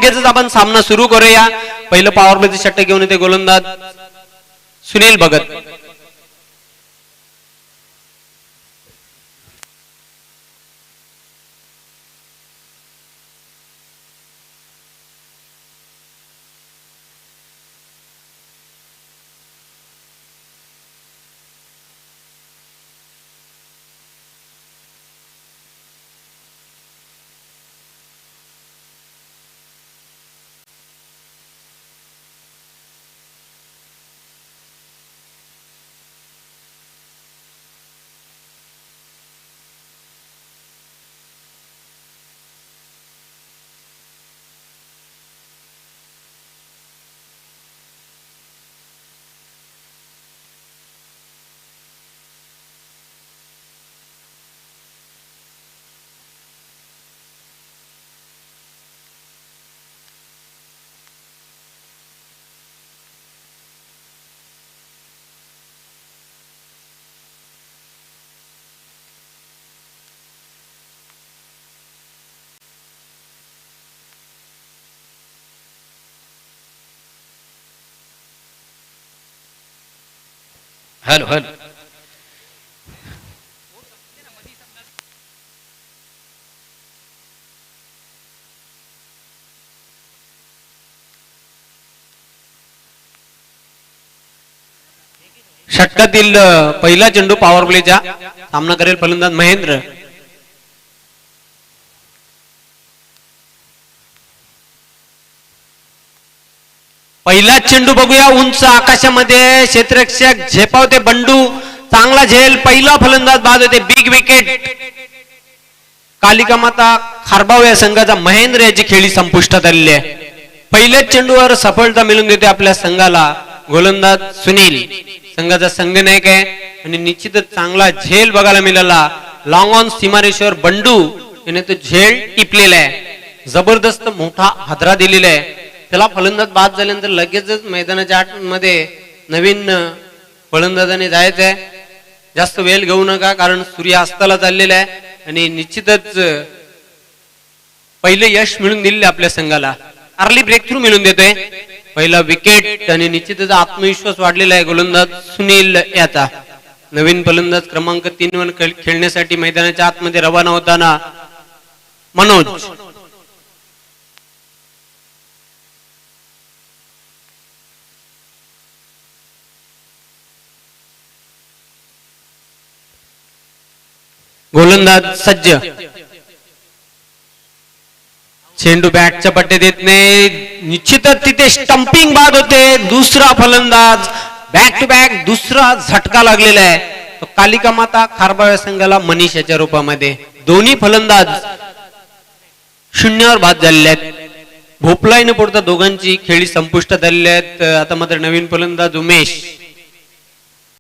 लगेचच आपण सामना सुरू करूया. पहिलं पॉवर प्लेचं षटक घेऊन येते गोलंदाज सुनील भगत. हॅलो हॅलो षटकातील पहिला चेंडू पॉवर प्लेचा सामना करेल फलंदाज महेंद्र. पहिला चेंडू बघूया. उंच आकाशामध्ये क्षेत्ररक्षक झेपावते बंडू. चांगला झेल. पहिला फलंदाज बाद होते. Big wicket. कालिका माता खारबाव या संघाचा महेंद्र याची खेळी संपुष्टात आलेली आहे. पहिल्याच चेंडूवर सफलता मिळवून देते आपल्या संघाला गोलंदाज सुनील. संघाचा संघनायक आहे आणि निश्चितच चांगला झेल बघायला मिळाला. लॉंग ऑन सीमारेषेवर बंडू याने तो झेल टिपलेला आहे. जबरदस्त मोठा हादरा दिलेला आहे. त्याला फलंदाज बाद झाल्यानंतर लगेचच मैदानाच्या आतमध्ये नवीन फलंदाजाने जायचं आहे. जास्त वेळ घेऊ नका कारण सूर्य अस्ताला चाललेला आहे आणि निश्चितच पहिले यश मिळून दिलेले आपल्या संघाला. अर्ली ब्रेक थ्रू मिळून देतोय. पहिला विकेट आणि निश्चितच आत्मविश्वास वाढलेला आहे गोलंदाज सुनील याचा. नवीन फलंदाज क्रमांक 3 वर खेळण्यासाठी मैदानाच्या आतमध्ये रवाना होताना मनोज. गोलंदाज सज्ज. चेंडू बॅटच्या पट्टे देत नाही. निश्चितच तिथे स्टंपिंग बाद होते. दुसरा फलंदाज बॅक टू बॅक दुसरा झटका लागलेला आहे. तो कालिका माता खारबाव संघाला मनीष याच्या रूपामध्ये. दोन्ही फलंदाज शून्यावर बाद झालेले आहेत. भोपलाईने पुढता दोघांची खेळी संपुष्टात आलेली आहेत. आता मात्र नवीन फलंदाज उमेश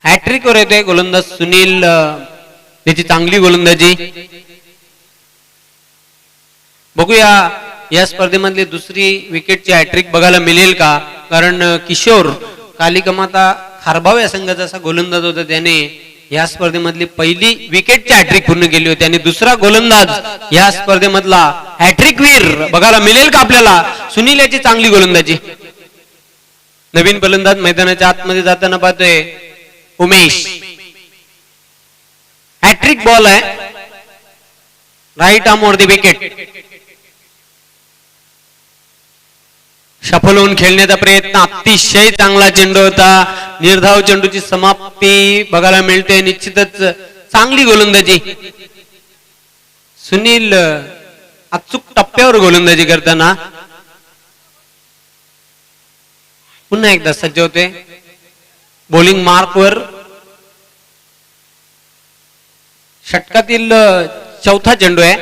हॅट्रिक वर येतोय. गोलंदाज सुनील त्याची चांगली गोलंदाजी. बघूया या स्पर्धेमधली दुसरी विकेटची हॅट्रिक बघायला मिळेल का. कारण किशोर कालिका माता खारबाव या संघाचा असा गोलंदाज होता. त्याने या स्पर्धेमधली पहिली विकेटची हॅट्रिक पूर्ण केली होती आणि दुसरा गोलंदाज या स्पर्धेमधला हॅट्रिक वीर बघायला मिळेल का आपल्याला. सुनील याची चांगली गोलंदाजी. नवीन फलंदाज मैदानाच्या आतमध्ये जाताना पाहतोय उमेश. हॅट्रिक बॉल आहे. राईट आर्म वर दी विकेट. सफल होऊन खेळण्याचा प्रयत्न. अतिशय चांगला चेंडू होता. निर्धाव चेंडूची समाप्ती बघायला मिळते. निश्चितच चांगली गोलंदाजी. सुनील अचूक टप्प्यावर गोलंदाजी करताना पुन्हा एकदा सज्ज होते. बॉलिंग मार्क वर. षटकातील चौथा चेंडू आहे.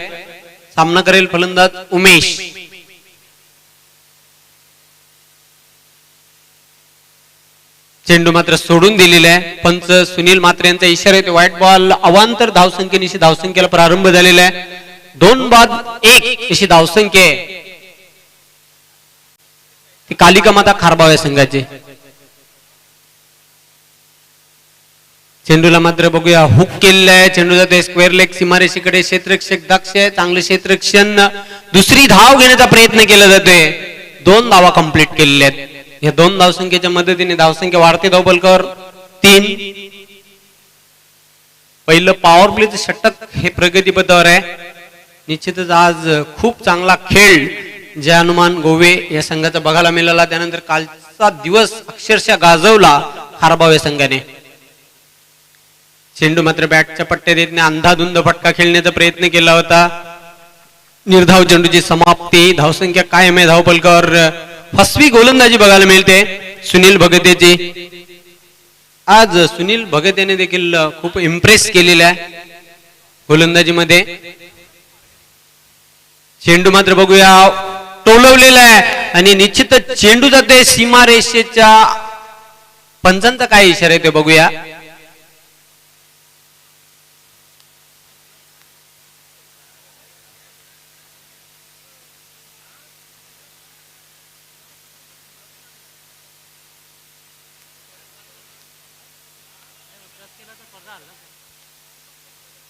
सामना करेल फलंदाज उमेश. चेंडू मात्र सोडून दिलेला आहे. पंच सुनील मात्र यांचा इशारा येतो. White ball. अवांतर धावसंख्येनिशी धावसंख्येला प्रारंभ झालेला आहे. 2 बाद 1 अशी धावसंख्या आहे ती कालिका माता खारबाव या संघाची. चेंडूला मात्र बघूया हुक केलेला आहे. चेंडू जाते स्क्वेअर लेग सीमारेषेकडे. क्षेत्ररक्षक दक्ष आहे. चांगले क्षेत्ररक्षण. दुसरी धाव घेण्याचा प्रयत्न केला जातोय. 2 धावा कंप्लीट केलेल्या आहेत. या 2 धावसंख्येच्या मदतीने धावसंख्या वाढते धावपलकर 3. पहिलं पॉवर प्लेचं षटक हे प्रगतीपथावर आहे. निश्चितच आज खूप चांगला खेळ जय हनुमान गोवे या संघाचा बघायला मिळाला. त्यानंतर कालचा दिवस अक्षरशः गाजवला खारबाव या संघाने. चेंडू मात्र बॅटच्या पट्ट्यात येत नाही, अंधाधुंद फटका खेळण्याचा प्रयत्न केला होता. निर्धाव चेंडूची समाप्ती. धावसंख्या कायम आहे धावपलकर. फसवी गोलंदाजी बघायला मिळते सुनील भगत याची. आज सुनील भगत याने देखील खूप इम्प्रेस केलेला आहे गोलंदाजीमध्ये. चेंडू मात्र बघूया टोलवलेला आहे आणि निश्चितच चेंडू जाते सीमारेषेच्या. पंचांचा काय इशारा आहे ते बघूया.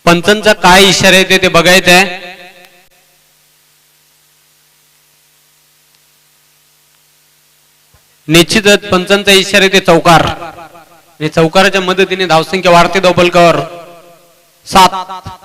पंचांचा काय इशारा येते ते बघायचं आहे. निश्चितच पंचांचा इशारा येते चौकार. चौकाराच्या मदतीने धावसंख्या वाढते धावपलकर 7.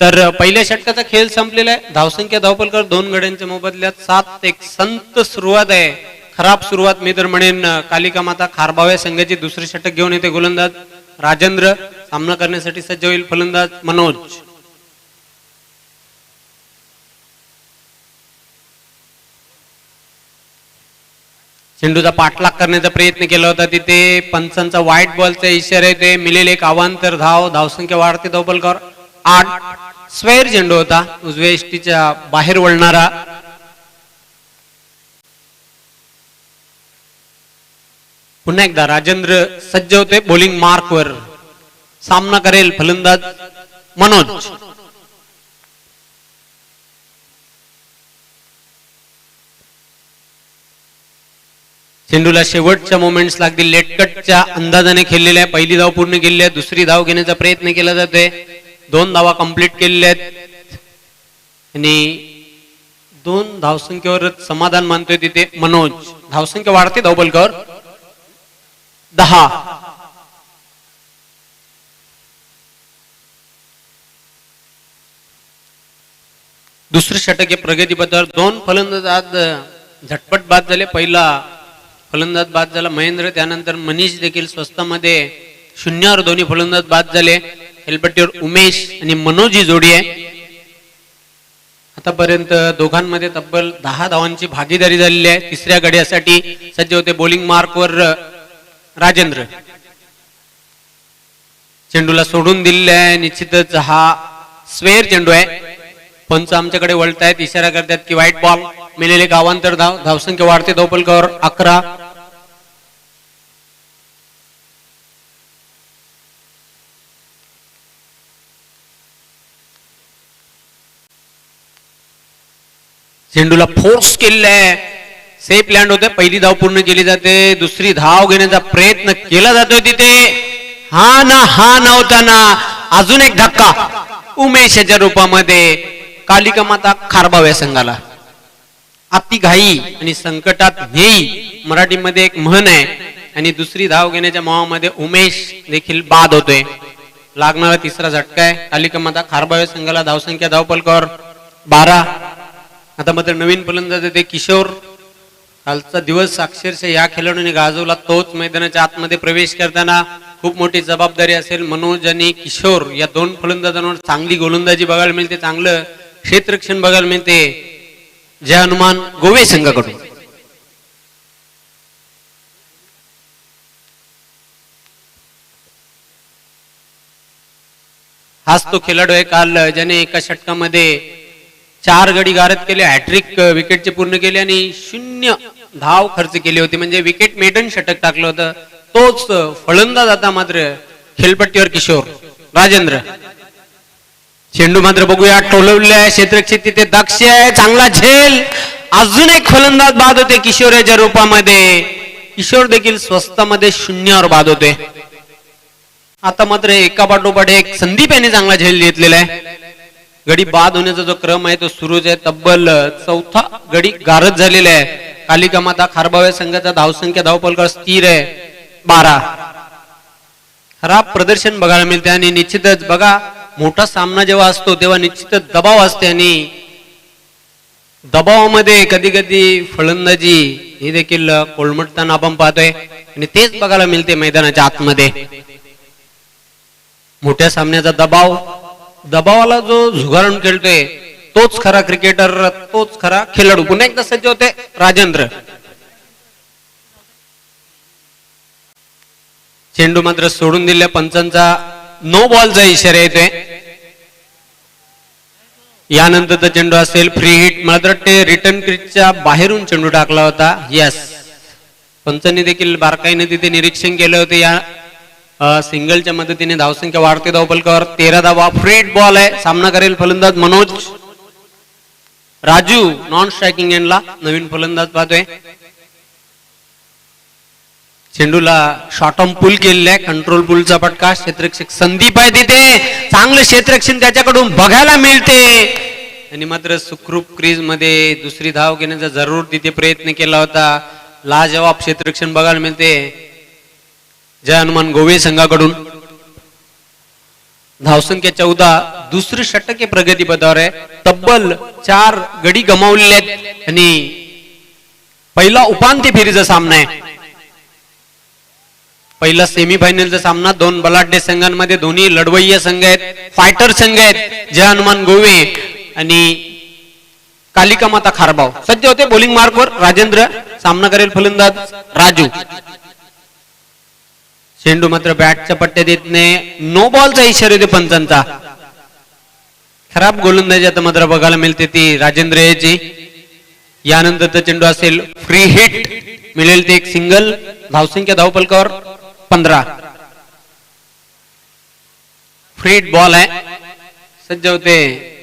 तर पहिल्या षटकाचा खेळ संपलेला आहे. धावसंख्या धावपलकर 2 गड्यांच्या मोबदल्यात 7-1. संत सुरुवात आहे, खराब सुरुवात मी तर म्हणेन. कालिका माता खारबाव या संघाची दुसरे षटक घेऊन येते गोलंदाज राजेंद्र. सामना करण्यासाठी सज्ज होईल फलंदाज मनोज. चेंडूचा पाठलाग करण्याचा प्रयत्न केला होता तिथे. पंचांचा व्हाईट बॉलचा इशारा येते. मिळेल एक अवांतर धाव. धावसंख्या वाढते धावपलकर 8. स्क्वेअर चेंडू होता उजव्या यष्टीच्या बाहेर वळणारा. पुन्हा एकदा राजेंद्र सज्ज होते बॉलिंग मार्कवर. सामना करेल फलंदाज मनोज. चेंडूला शेवटच्या मोमेंट्स लागतील. लेटकटच्या अंदाजाने खेळलेल्या आहे. पहिली धाव पूर्ण केलेली आहे. दुसरी धाव घेण्याचा प्रयत्न केला जातोय. 2 धावा कंप्लीट केलेल्या आहेत आणि 2 धावसंख्येवरच समाधान मानतोय तिथे मनोज. धावसंख्या वाढते धावपलकर 10. दुसरे षटक हे प्रगतीपथावर. 2 फलंदाज आज झटपट बाद झाले. पहिला फलंदाज बाद झाला महेंद्र, त्यानंतर मनीष देखील स्वस्तामध्ये 0वर दोन्ही फलंदाज बाद झाले. हेल्पट्टीवर उमेश आणि मनोज ही जोडी आहे. आतापर्यंत दोघांमध्ये तब्बल 10 धावांची भागीदारी झालेली आहे. तिसऱ्या गड्यासाठी सज्ज होते बॉलिंग मार्कवर राजेंद्र. चेंडूला सोडून दिलेला आहे. निश्चितच हा स्क्वेअर चेंडू आहे. पंच आमच्याकडे वळतायत, इशारा करतात की व्हाईट बॉल. मिळेले गावांतर धाव. धावसंख्या वाढते धावपलकावर 11. चेंडूला फोर्स केलेला आहे. सेफ लँड होते. पहिली धाव पूर्ण केली जाते. दुसरी धाव घेण्याचा प्रयत्न केला जातोय तिथे. हा नव्हता ना. अजून एक धक्का उमेशाच्या रूपामध्ये कालिका माता खारबाव या संघाला. अति घाई आणि संकटात नेई मराठीमध्ये एक म्हण आहे आणि दुसरी धाव घेण्याच्या मोहामध्ये उमेश देखील बाद होतोय. लागणारा तिसरा झटका आहे कालिका माता खारबाव या संघाला. धावसंख्या धावपलकावर 12. आता मात्र नवीन फलंदाज ते किशोर. कालचा दिवस अक्षरशः या खेळाडूने गाजवला. तोच मैदानाच्या आतमध्ये प्रवेश करताना खूप मोठी जबाबदारी असेल. मनोज आणि किशोर या 2 फलंदाजांवर चांगली गोलंदाजी बघायला मिळते, चांगलं क्षेत्ररक्षण बघायला मिळते जय हनुमान गोवे संघाकडून. हाच तो खेळाडू आहे काल ज्याने एका षटकामध्ये 4 गडी गारद केले, हॅट्रिक विकेटचे पूर्ण केले आणि 0 धाव खर्च केली होती, म्हणजे विकेट मेडन षटक टाकलं होतं. तोच फलंदाज आता मात्र खेळपट्टीवर किशोर राजेंद्र. चेंडू मात्र बघूया टोलवल्या क्षेत्ररक्षक तिथे दक्ष आहे, चांगला झेल. अजून एक फलंदाज बाद होते किशोराच्या रूपामध्ये. किशोर देखील स्वस्तामध्ये 0वर बाद होते. आता मात्र एका पाठोपाठ एक संदीप यांनी चांगला झेल घेतलेला आहे. गडी बाद होण्याचा जो क्रम आहे तो सुरूच आहे. तब्बल 4था गडी गारद झालेला आहे. कालिका माता खारबाव संघाचा धावसंख्या धावपलकर स्थिर आहे 12. खराब प्रदर्शन बघायला मिळते आणि निश्चितच बघा मोठा सामना जेव्हा असतो तेव्हा निश्चितच दबाव असते आणि दबावामध्ये कधी कधी फलंदाजी हे देखील कोलमटताना आपण पाहतोय आणि तेच बघायला मिळते मैदानाच्या आतमध्ये. मोठ्या सामन्याचा दबाव, दबावाला जो झुगारून खेळतोय तोच खरा क्रिकेटर, तोच खरा खेळाडू. पुन्हा एकदा सज्ज होते राजेंद्र. चेंडू मात्र सोडून दिल्या पंचांचा नो बॉलचा इशारा येतोय. यानंतरचा चेंडू असेल फ्री हिट. मला तर वाटते रिटर्न क्रीजच्या बाहेरून चेंडू टाकला होता. यस, पंचांनी देखील बारकाईने तिथे निरीक्षण केलं होते. या सिंगलच्या मदतीने धावसंख्या वाढते धावपलकावर. 13 धावा. फ्री हिट बॉल आहे. सामना करेल फलंदाज मनोज. राजू नॉन स्ट्रायकिंग एंडला नवीन फलंदाज पाहतोय. चेंडूला शॉर्ट ऑन पुल केलेला आहे. कंट्रोल पुलचा फटका. क्षेत्ररक्षक संदीप आहे तिथे. चांगलं क्षेत्ररक्षण त्याच्याकडून बघायला मिळते आणि मात्र सुखरूप क्रीज मध्ये दुसरी धाव घेण्याचा जरूर तिथे प्रयत्न केला होता. लाजवाब क्षेत्ररक्षण बघायला मिळते जय हनुमान गोवे संघाकडून. धावसंख्या 14. दुसरी षटक हे प्रगतीपथावर आहे. तब्बल 4 गडी गमावलेले आहेत आणि पहिला उपांत्य फेरीचा सामना आहे. पहिला सेमीफायनलचा सामना 2 बलाढ्य संघांमध्ये. दोन्ही लढवय्या संघ आहेत, फायटर संघ आहेत. जय हनुमान गोवे आणि कालिका माता खारबाव. सज्ज होते बॉलिंग मार्कवर राजेंद्र. सामना करेल फलंदाज राजू. चेंडू मात्र बॅटच्या पट्ट्यात येत नाही. नो बॉलचा इशारा येतो पंचांचा. खराब गोलंदाजी आता मात्र बघायला मिळते ती राजेंद्र याची. यानंतरचा चेंडू असेल फ्री हिट. मिळेल ते एक सिंगल. धावसंख्या धावपलकावर 15. फ्री हिट बॉल आहे. सज्ज होते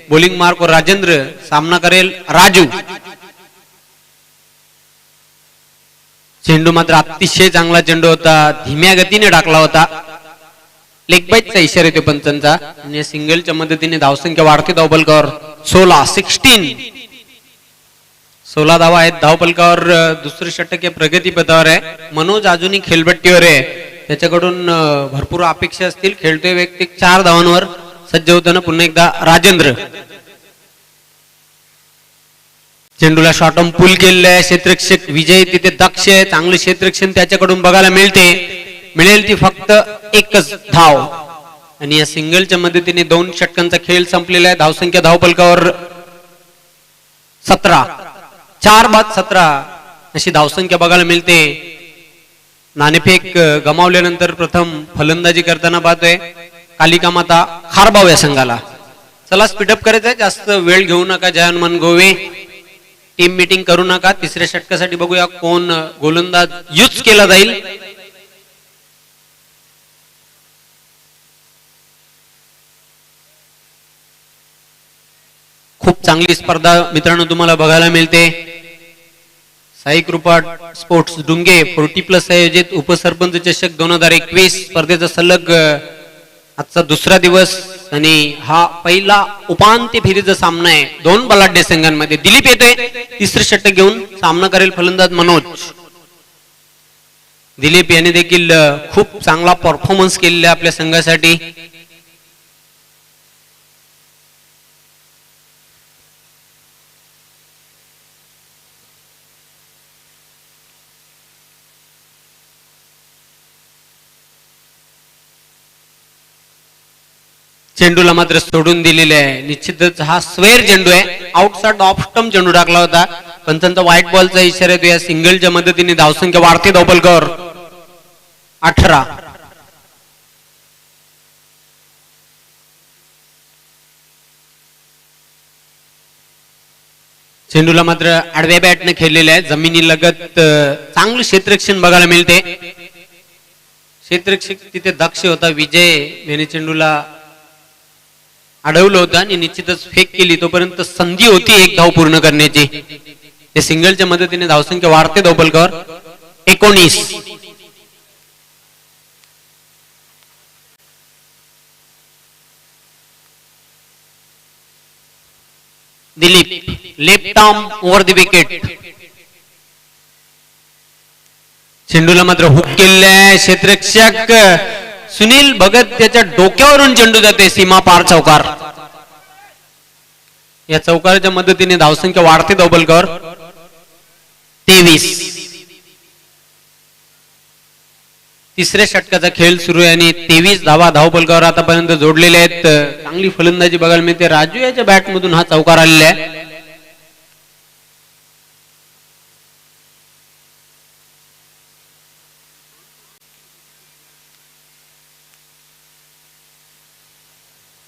बॉलिंग मार्कवर राजेंद्र. सामना करेल राजू. चेंडू मात्र अतिशय चांगला चेंडू होता. धीम्या गतीने टाकला होता. लेग बाईटचा इशारा येतो पंचांचा आणि सिंगलच्या मदतीने धावसंख्या वाढते धावपलकावर. 16 धावा आहेत धावपलकावर. दुसरे षटक हे प्रगतीपथावर आहे. मनोज अजूनही खेळपट्टीवर आहे. त्याच्याकडून भरपूर अपेक्षा असतील. खेळतोय वैयक्तिक 4 धावांवर. सज्ज होताना पुन्हा एकदा राजेंद्र. चेंडूला शॉर्ट ऑन पुल केलेलं आहे. क्षेत्ररक्षक विजय तिथे दक्ष आहे. चांगले क्षेत्ररक्षण त्याच्याकडून बघायला मिळते. मिळेल ती फक्त एकच धाव आणि या सिंगलच्या मदतीने 2 षटकांचा खेळ संपलेला आहे. धावसंख्या धावपलकावर 17. 4 बाद 17 अशी धावसंख्या बघायला मिळते. नाणेफेक गमावल्यानंतर प्रथम फलंदाजी करताना पाहतोय कालिका माता खारबाव या संघाला. चला स्पीडअप करायचंय. जास्त वेळ घेऊ नका जय हनुमान गोवे. टीम मीटिंग करू नका. तिसऱ्या षटकासाठी बघूया कोण गोलंदाज यूज केला जाईल. खूप चांगली स्पर्धा मित्रांनो तुम्हाला बघायला मिळते. साई कृपा स्पोर्ट्स डुंगे 40+ आयोजित उपसरपंच चषक 2021 स्पर्धेचा सलग आजचा दुसरा दिवस आणि हा पहिला उपांत्य फेरीचा सामना आहे 2 बलाढ्य संघांमध्ये. दिलीप येतोय तिसरे षटक घेऊन. सामना करेल फलंदाज मनोज. दिलीप याने देखील खूप चांगला परफॉर्मन्स केलेला आपल्या संघासाठी. चेंडूला मात्र सोडून दिलेले आहे. निश्चितच हा स्क्वेअर चेंडू आहे. आउटसाइड ऑफ स्टंप चेंडू टाकला होता. पंचांचा व्हाईट बॉलचा इशारा येतो. या सिंगलच्या मदतीने धावसंख्या वाढते धावपलकावर 18. चेंडूला मात्र आडव्या बॅटने खेळलेले आहे, जमिनी लगत चांगलं क्षेत्ररक्षण बघायला मिळते. क्षेत्ररक्षक तिथे दक्ष होता विजय याने चेंडूला अडवलं होतं आणि निश्चितच फेक केली. तोपर्यंत संधी होती एक धाव पूर्ण करण्याची. ते सिंगलच्या मदतीने धावसंख्या वाढते धावफलकावर 19. Dilip left arm over the wicket. चेंडूला मात्र हुक केले. क्षेत्ररक्षक सुनील भगत त्याच्या डोक्यावरून चेंडू जाते सीमा पार चौकार. या चौकाराच्या मदतीने धावसंख्या वाढते धावफलकावर 23. तिसऱ्या षटकाचा खेळ सुरू आहे आणि 23 धावा धावफलकावर आतापर्यंत जोडलेल्या आहेत. चांगली फलंदाजी बघायला मिळते. राजू याच्या बॅट मधून हा चौकार आलेला आहे.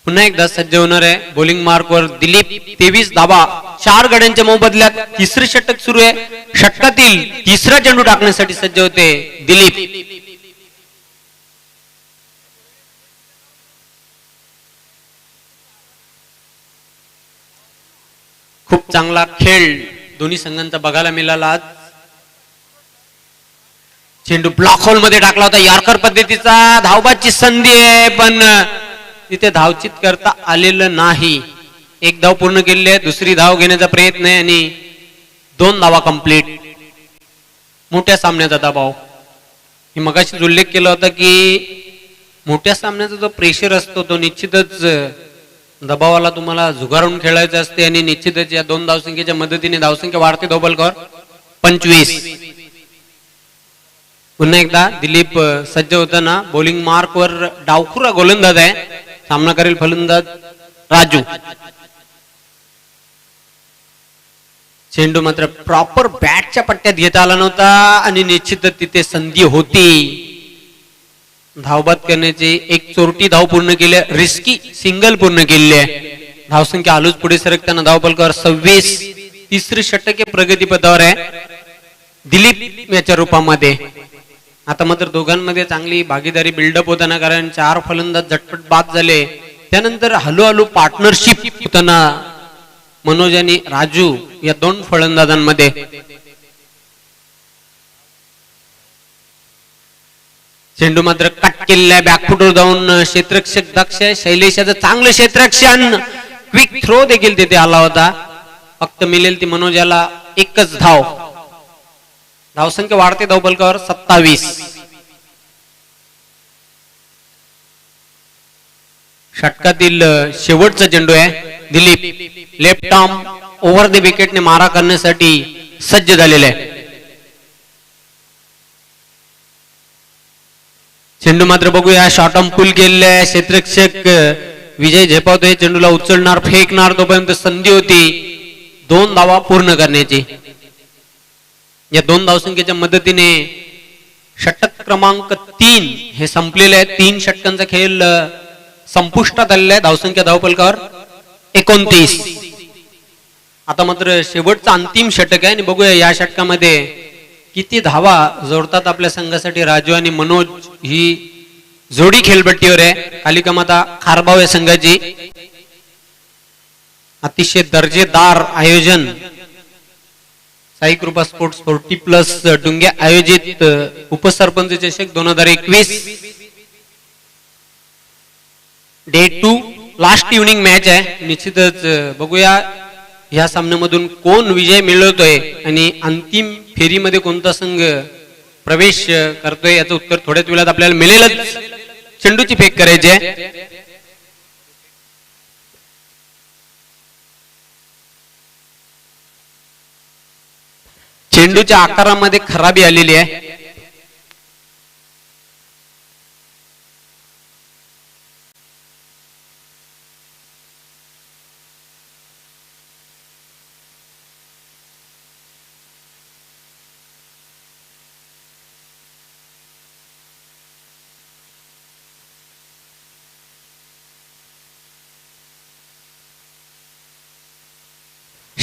पुन्हा एकदा सज्ज होणार आहे बॉलिंग मार्कवर दिलीप. 23 धावा 4 गड्यांच्या मोबदल्यात. तिसरे षटक सुरू आहे. षटकातील तिसरा चेंडू टाकण्यासाठी सज्ज होते दिलीप. खूप चांगला खेळ दोन्ही संघांचा बघायला मिळाला आज. चेंडू ब्लॉक होल मध्ये टाकला होता. यॉर्कर पद्धतीचा धावबाची संधी आहे पण तिथे धावचित करता आलेलं नाही. एक धाव पूर्ण केलेली आहे. दुसरी धाव घेण्याचा प्रयत्न आहे आणि 2 धावा कंप्लीट. मोठ्या सामन्याचा दबाव. मी मगाशीच उल्लेख केला होता की मोठ्या सामन्याचा जो प्रेशर असतो तो निश्चितच दबावाला तुम्हाला झुगारून खेळायचं असते आणि निश्चितच या 2 धावसंख्येच्या मदतीने धावसंख्या वाढते धावफलकावर 25. पुन्हा एकदा दिलीप सज्ज होताना बॉलिंग मार्कवर डावखुरा गोलंदाज आहे. सामना करेल फलंदाज राजू. चेंडू मात्र प्रॉपर बॅटच्या पट्ट्यात घेता आला नव्हता आणि निश्चितच तिथे संधी होती धावबाद करण्याची. एक चोरटी धाव पूर्ण केली. रिस्की सिंगल पूर्ण केलेली आहे. धावसंख्या हलूच पुढे सरकताना धावफलकावर 26. तिसरे षटक प्रगतीपथावर आहे दिलीप याच्या रूपामध्ये. आता मात्र दोघांमध्ये चांगली भागीदारी बिल्डअप होताना, कारण 4 फलंदाज झटपट बाद झाले. त्यानंतर हळूहळू पार्टनरशिप होताना मनोज आणि राजू या 2 फलंदाजांमध्ये. चेंडू मात्र कट केलेला आहे. बॅकफुटवर जाऊन क्षेत्ररक्षक दक्ष आहे. शैलेशाचं चांगलं क्षेत्ररक्षण. क्विक थ्रो देखील तिथे आला होता. फक्त मिळेल ती मनोज याला एकच धाव. धावसंख्या वाढते धावफलकावर 27. षटकातील शेवटचा चेंडू आहे. Dilip left arm over the विकेटने मारा करण्यासाठी सज्ज झालेला आहे. चेंडू मात्र बघूया शॉर्ट आर्म पुल केलेला आहे. क्षेत्ररक्षक विजय झेपावतोय. चेंडूला उचलणार फेकणार. तोपर्यंत संधी होती 2 धावा पूर्ण करण्याची. या 2 धावसंख्येच्या मदतीने षटक क्रमांक 3 हे संपलेले आहे. 3 षटकांचा खेळ संपुष्टात आलेला आहे. धावसंख्या धावफलकावर 29. आता मात्र शेवटचा अंतिम षटक आहे आणि बघूया या षटकामध्ये किती धावा जोडतात आपल्या संघासाठी राजू आणि मनोज. ही जोडी खेळपट्टीवर आहे. कालिका माता खारबाव या संघाची. अतिशय दर्जेदार आयोजन साई कृपा स्पोर्ट्स 40+ डुंग्या आयोजित उपसरपंच चषक 2021 डे 2 लास्ट इव्हनिंग मॅच आहे. निश्चितच बघूया या सामन्यामधून कोण विजय मिळवतोय आणि अंतिम फेरीमध्ये कोणता संघ प्रवेश करतोय याचं उत्तर थोड्याच वेळात आपल्याला मिळेलच. चेंडूची फेक करायची आहे. चेंडूच्या आकारामध्ये खराबी आलेली आहे.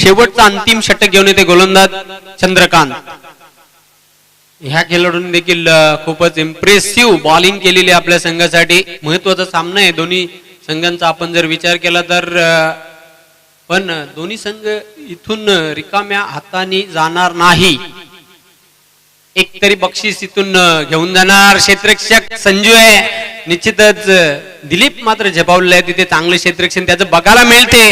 शेवटचा अंतिम षटक घेऊन येते गोलंदाज चंद्रकांत. ह्या खेळाडूंनी देखील खूपच इम्प्रेसिव्ह बॉलिंग केलेली आपल्या संघासाठी. महत्वाचा सामना आहे दोन्ही संघांचा आपण जर विचार केला तर. पण दोन्ही संघ इथून रिकाम्या हाताने जाणार नाही. एक तरी बक्षीस इथून घेऊन जाणार. क्षेत्ररक्षक संजू आहे निश्चितच. दिलीप मात्र झेपावलेला आहे तिथे. चांगले क्षेत्ररक्षण त्याचं बघायला मिळते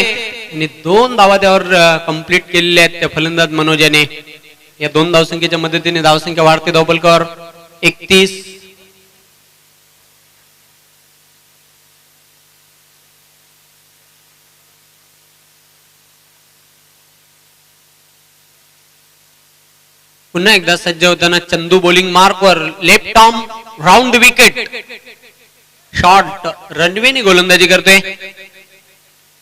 आणि 2 धावा त्यावर कंप्लीट केलेल्या आहेत त्या फलंदाज मनोज याने. या 2 धावसंख्येच्या मदतीने धावसंख्या वाढते धावपलकावर 31. पुन्हा एकदा सज्ज होताना चंदू बॉलिंग मार्कवर. Left arm round wicket. Short रनवेने गोलंदाजी करतोय.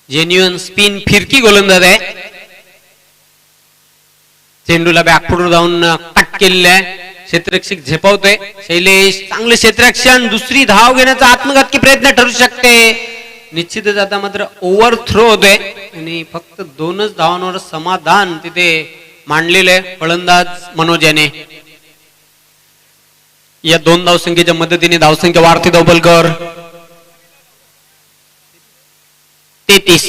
जेन्युअन स्पिन फिरकी गोलंदाज आहे. चेंडूला बॅकफुटवर जाऊन कट केलेला आहे. क्षेत्ररक्षक झेपावतोय. शैलेश चांगले क्षेत्ररक्षण. दुसरी धाव घेण्याचा आत्मघातकी प्रयत्न ठरू शकते. निश्चितच आता मात्र ओव्हर थ्रो होतोय आणि फक्त 2च धावांवर समाधान तिथे मांडलेले फलंदाज मनोज याने. या 2 धावसंख्येच्या मदतीने धावसंख्या वाढते धावपलकावर 33.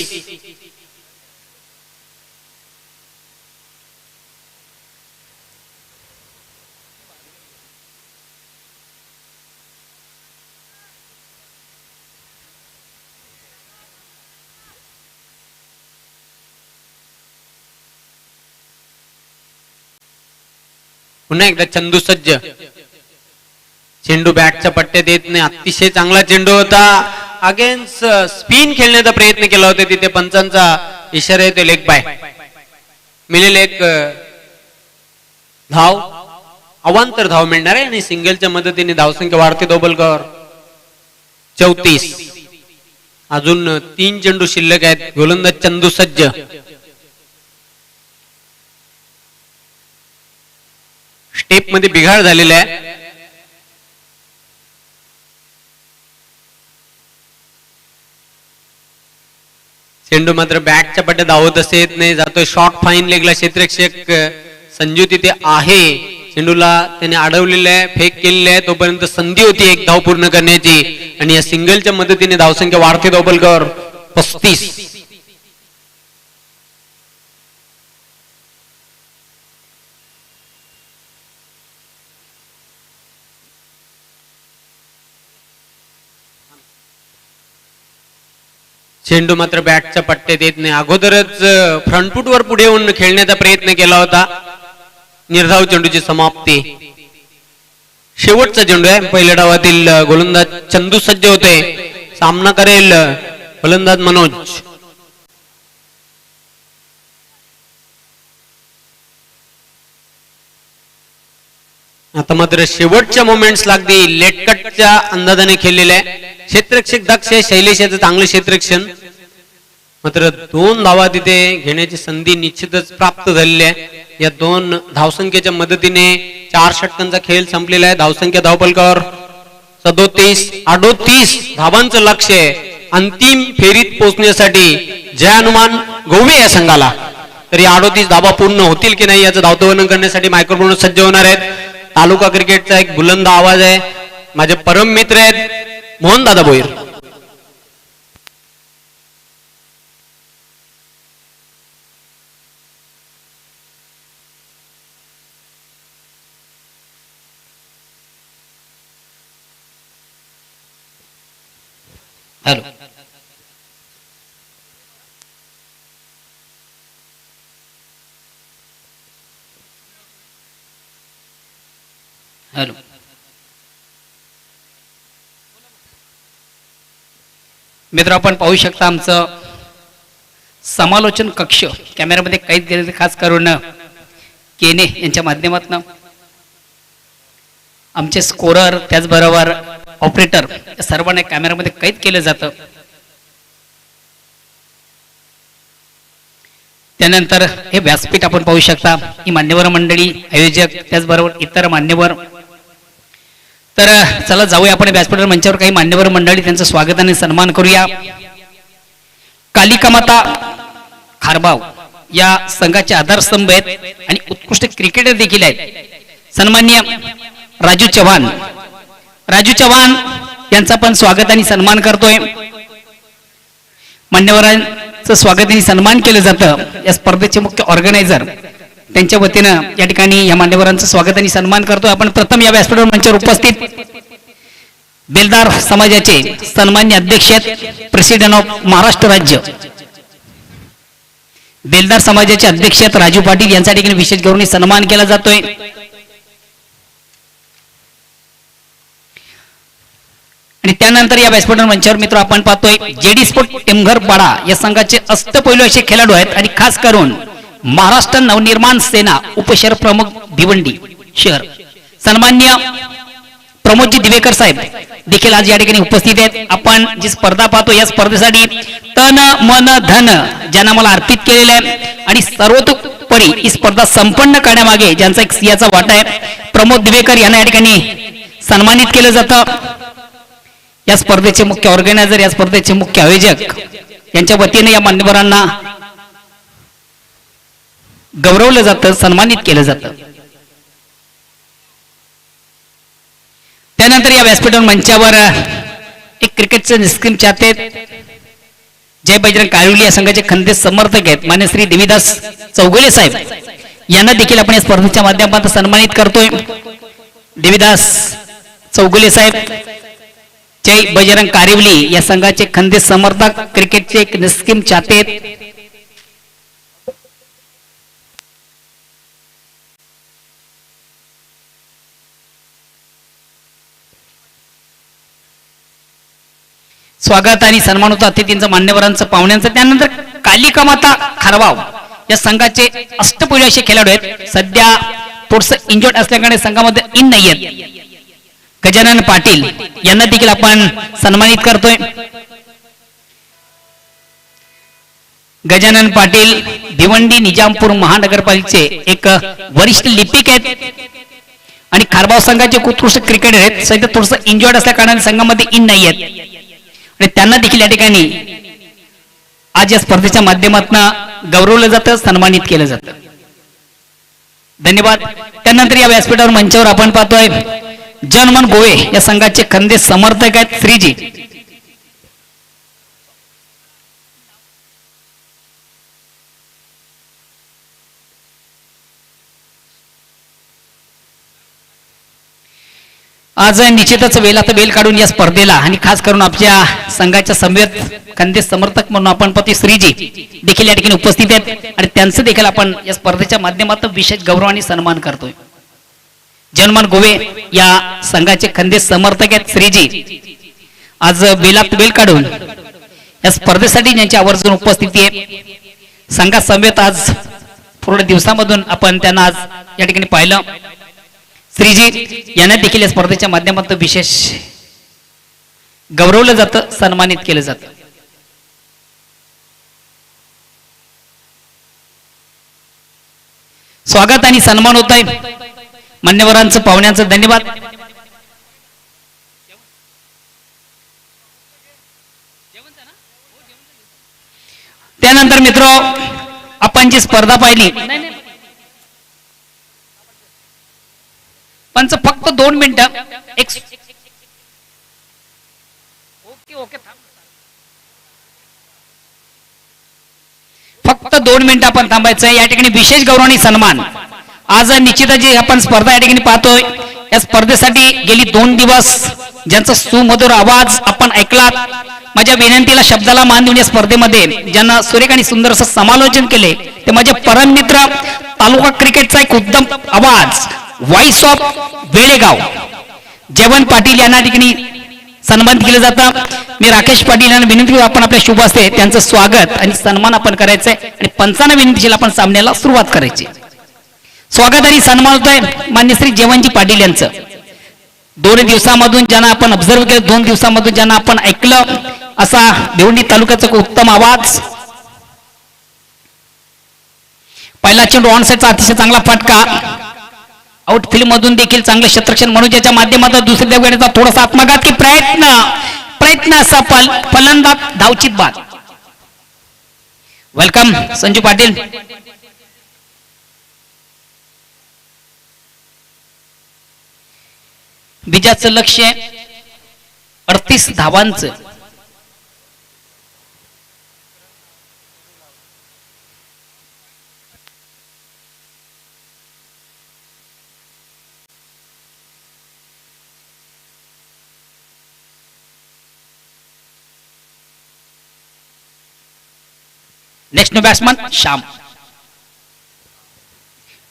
पुन्हा एकदा चंदू सज्ज. चेंडू बॅटच्या पट्ट्यात येत नाही. अतिशय चांगला चेंडू होता. अगेन्स्ट स्पिन खेळण्याचा प्रयत्न केला होता तिथे. पंचांचा इशारा येतो लेग बाय. मिळेल एक धाव. अवांतर धाव मिळणार आहे आणि सिंगलच्या मदतीने धावसंख्या वाढते धावपलकावर 34. अजून 3 चेंडू शिल्लक आहेत. गोलंदाज चंदू सज्ज. स्टेप मध्ये बिघाड झालेला आहे. चेंडू मात्र बॅटच्या पट्ट्यात धावत असे येत नाही. जातोय शॉर्ट फाईन लेगला. क्षेत्ररक्षक संजू तिथे आहे. चेंडूला त्याने अडवलेलं आहे. फेक केलेलं आहे. तोपर्यंत संधी होती एक धाव पूर्ण करण्याची आणि या सिंगलच्या मदतीने धावसंख्या वाढते धावपलकावर 35. चेंडू मात्र बॅटच्या पट्ट्यात येत नाही. अगोदरच फ्रंटफुटवर पुढे येऊन खेळण्याचा प्रयत्न केला होता. निर्धाव चेंडूची समाप्ती. शेवटचा चेंडू आहे. पहिल्या डावातील गोलंदाज चंदू सज्ज होते. सामना करेल फलंदाज मनोज. आता मात्र शेवटच्या मोमेंट्स लागतील. लेटकटच्या अंदाजाने खेळलेले आहे. क्षेत्ररक्षक दक्ष शैलेश याचं चांगलं क्षेत्ररक्षण. मात्र 2 धावा तिथे घेण्याची संधी निश्चितच प्राप्त झालेली आहे. या 2 धावसंख्येच्या मदतीने 4 षटकांचा खेळ संपलेला आहे. धावसंख्या धावपलकावर 37. 38 धावांचं लक्ष आहे अंतिम फेरीत पोहोचण्यासाठी जय हनुमान गोवे या संघाला. तरी 38 धावा पूर्ण होतील की नाही याचं धावतवर्णन करण्यासाठी मायक्रोफोन सज्ज होणार आहेत. तालुका क्रिकेटचा एक बुलंद आवाज आहे. माझे परम मित्र आहेत मोहन दादा भोईर. हॅलो. हॅलो. मित्र आपण पाहू शकता आमचं समालोचन कक्ष कॅमेऱ्यामध्ये कैद केलेले खास करून केने यांच्या माध्यमातून आमचे स्कोरर त्याचबरोबर ऑपरेटर सर्वांना कॅमेऱ्यामध्ये कैद केलं जातं. त्यानंतर हे व्यासपीठ आपण पाहू शकता. ही मान्यवर मंडळी आयोजक त्याचबरोबर इतर मान्यवर. तर चला जाऊया आपण व्यासपीठावर मंचावर काही मान्यवर मंडळी त्यांचं स्वागत आणि सन्मान करूया. कालिका माता खारबाव या संघाचे आधारस्तंभ आहेत आणि उत्कृष्ट क्रिकेटर देखील आहेत सन्माननीय राजू चव्हाण. राजू चव्हाण यांचा पण स्वागत आणि सन्मान करतोय. मान्यवरांचं स्वागत आणि सन्मान केलं जातं. या स्पर्धेचे मुख्य ऑर्गनायझर त्यांच्या वतीनं या ठिकाणी या मान्यवरांचं स्वागत आणि सन्मान करतोय. आपण प्रथम या व्यासपीठावर मंचावर उपस्थित बेलदार समाजाचे सन्मान्य अध्यक्ष आहेत प्रेसिडेंट ऑफ महाराष्ट्र राज्य बेलदार समाजाचे अध्यक्ष आहेत राजू पाटील यांच्या ठिकाणी विशेष गौरवणी सन्मान केला जातोय. आणि त्यानंतर या व्यासपीठावर मंचावर मित्र आपण पाहतोय जेडी स्पोर्ट टेमघर पाडा या संघाचे अष्टपैलू असे खेळाडू आहेत आणि खास करून महाराष्ट्र नवनिर्माण सेना उपशहर प्रमुख भिवंडी शहर सन्मान्य प्रमोदजी दिवेकर साहेब देखील आज या ठिकाणी उपस्थित आहेत. आपण जी स्पर्धा पाहतो या स्पर्धेसाठी तन मन धन ज्यांना मला अर्पित केलेलं आहे आणि सर्वतोपरी ही स्पर्धा संपन्न करण्यामागे ज्यांचा एक सिंहाचा वाटा आहे प्रमोद दिवेकर यांना या ठिकाणी सन्मानित केलं जातं. या स्पर्धेचे मुख्य ऑर्गनायझर या स्पर्धेचे मुख्य आयोजक यांच्या वतीने या मान्यवरांना गौरवलं जातं सन्मानित केलं जातं. त्यानंतर या व्यासपीठावर मंचावर एक क्रिकेटचे निष्क्रीम चाहते जय बजरंग काळुली या संघाचे खंदे समर्थक आहेत मान्य श्री देवीदास चौगुले साहेब यांना देखील आपण या स्पर्धेच्या माध्यमातून सन्मानित करतोय. देवीदास चौगुले साहेब जय बजरंग कारिवली या संघाचे खंदे समर्थक क्रिकेटचे एक निष्क्रीम चाहते आहेत. स्वागत आणि सन्मान होतं अतिथींचं मान्यवरांचं पाहुण्यांचं. त्यानंतर कालिका माता खारवाव या संघाचे अष्टपैलू असे खेळाडू आहेत. सध्या थोडस इंजर्ड असल्याकडे संघामध्ये इन नाही आहेत. गजानन पाटील यांना देखील आपण सन्मानित करतोय. गजानन पाटील भिवंडी निजामपूर महानगरपालिकेचे एक वरिष्ठ लिपिक आहेत आणि खारबाव संघाचे उत्कृष्ट क्रिकेटर आहेत. सध्या थोडस इंजर्ड असल्या कारणाने संघामध्ये इन नाही आहेत आणि त्यांना देखील या ठिकाणी आज या स्पर्धेच्या माध्यमातून गौरवलं जातं सन्मानित केलं जातं. धन्यवाद. त्यानंतर या व्यासपीठावर मंचावर आपण पाहतोय जनमन गोवे या संघाचे खंदे समर्थक आहेत श्रीजी. आज निश्चितच वेलात बेल काढून या स्पर्धेला आणि खास करून आपल्या संघाच्या समवेत खंदे समर्थक म्हणून आपण पती श्रीजी देखील या ठिकाणी उपस्थित आहेत आणि त्यांचं देखील आपण या स्पर्धेच्या माध्यमातून विशेष गौरव आणि सन्मान करतोय. जनमन गोवे या संघाचे खंदे समर्थक आहेत श्रीजी आज बेलात बेल काढून या स्पर्धेसाठी ज्यांची आवर्जून उपस्थिती आहे संघा समवेत आज पूर्ण दिवसामधून आपण त्यांना आज या ठिकाणी पाहिलं. श्रीजी यांना देखील या स्पर्धेच्या माध्यमातून विशेष गौरवलं जातं सन्मानित केलं जातं. स्वागत आणि सन्मान होत आहे मान्यवरांचं पाहुण्यांचं. धन्यवाद. त्यानंतर मित्र आपण जी स्पर्धा पाहिली पंच फक्त 2 मिनिटं एक ओके फक्त 2 मिनिटं आपण थांबायचं आहे. या ठिकाणी विशेष गौरव आणि सन्मान आज निश्चितच जी आपण स्पर्धा या ठिकाणी पाहतोय या स्पर्धेसाठी गेली 2 दिवस ज्यांचा सुमधुर आवाज आपण ऐकलात माझ्या विनंतीला शब्दाला मान देऊन या स्पर्धेमध्ये ज्यांना सुरेख आणि सुंदर असं समालोचन केले ते माझे परम मित्र तालुका क्रिकेटचा एक उत्तम आवाज व्हॉइस ऑफ वेळेगाव जेवण पाटील यांना ठिकाणी सन्मानित केलं जातं. मी राकेश पाटील यांना विनंती करतो आपण आपल्या शुभ असते त्यांचं स्वागत आणि सन्मान आपण करायचंय आणि पंचांना विनंतीशील आपण सामन्याला सुरुवात करायची. स्वागत आणि सन्मान होतोय मान्य श्री जेवणजी पाटील यांचं. 2 दिवसामधून ज्यांना आपण ऑब्झर्व केलं 2 दिवसामधून ज्यांना आपण ऐकलं असा भिवंडी तालुक्याचा उत्तम आवाज. पहिला चेंडू ऑन साइडचा अतिशय चांगला फटका आउटफील्ड मधून देखील चांगलं क्षेत्ररक्षण मनोजाच्या माध्यमातून दुसऱ्या वेळेचा थोडासा आत्मघातकी प्रयत्न असा फलंदाज धावचित बाद वेलकम संजू पाटील. विजयाचं लक्ष्य 38 धावांचं. नेक्स्ट नो बॅट्समन श्याम.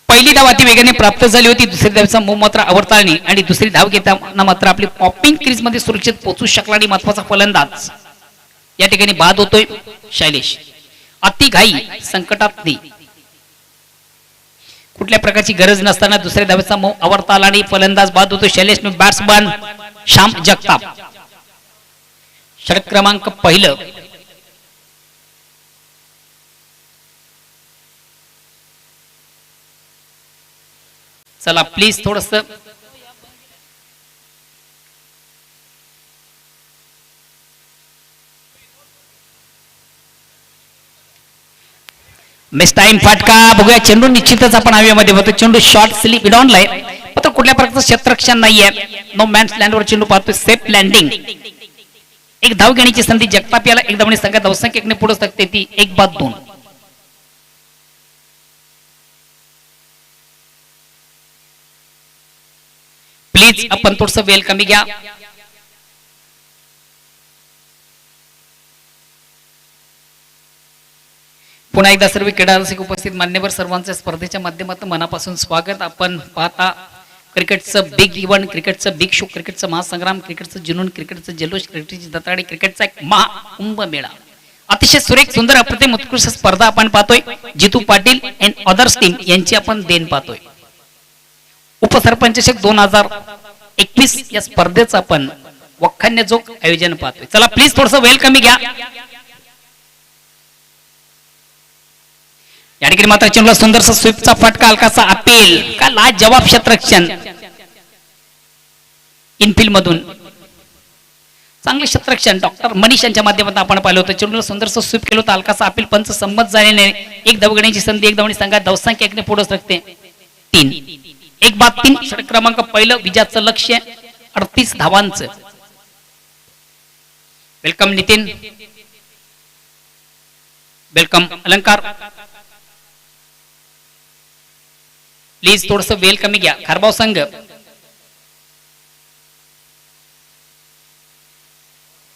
पहिली धाव अति वेगाने प्राप्त झाली होती. दुसरी धावचा मूव मात्र अवरताळणी आणि दुसरी धाव घेताना मात्र आपली पॉपिंग क्रीज मध्ये सुरक्षित पोहोचू शकला आणि महत्वाचा फलंदाज या ठिकाणी बाद होतोय शैलेश. अति घाई संकटात नाही. कुठल्या प्रकारची गरज नसताना दुसऱ्या धावेचा मूव अवरता आला आणि फलंदाज बाद होतो शैलेश. बॅट्समन श्याम जगताप. षटक क्रमांक पहिलं. चला प्लीज थोडस मिस टाइम फटका. बघूया चेंडू निश्चितच आपण हवेमध्ये बघतो. चेंडू शॉर्ट स्लिप विडॉनलाय मात्र कुठल्या प्रकारचं क्षेत्ररक्षण नाहीये. नो मॅन्स लँडवर चेंडू पाहतोय. Safe landing. एक धाव घेण्याची संधी जगताप याला एक धावणे संघात धावसंख्या एकने पुढे सकते ती 1-2. प्लीज आपण थोडस वेल कमी घ्या. पुन्हा एकदा सर्व क्रीडा रसिक उपस्थित मान्यवर सर्वांचे स्पर्धेच्या माध्यमातून मनापासून स्वागत. आपण पाहता क्रिकेटचं बिग इव्हेंट, क्रिकेटचं बिग शो, क्रिकेटचं महासंग्राम, क्रिकेटचं जुनून, क्रिकेटचं जल्लोष, क्रिकेटची दत्राडी, क्रिकेटचा एक महाकुंभ मेळा. अतिशय सुरेख सुंदर अप्रतिम उत्कृष्ट स्पर्धा आपण पाहतोय. जितू पाटील अँड अदर्स टीम यांची आपण देण पाहतोय. उपसरपंच 2021 या स्पर्धेचं आपण वखाण्याजोग आयोजन पाहतोय. चला प्लीज थोडस वेल कमी घ्या. या ठिकाणी मात्र चेंडूला सुंदरसा स्वीपचा फटका, हलकासा अपील का लाज जवाब क्षेत्ररक्षण इनफिल्ड मधून चांगले क्षेत्ररक्षण डॉक्टर मनीष यांच्या माध्यमातून आपण पाहिलं होतं. चेंडूला सुंदरसा स्वीप केलं होतं. हलकासा अपील पंच संमत झालेले. एक धाव घेण्याची संधी एक धावणी संघात धावसंख्या एकने पुढे सरकते 3. 1-3. षटक क्रमांक पहिलं. विजयाचं लक्ष्य 38 धावांचं. वेलकम नितीन. वेलकम अलंकार. प्लीज थोडस वेल कमी घ्या. खारबाव संघ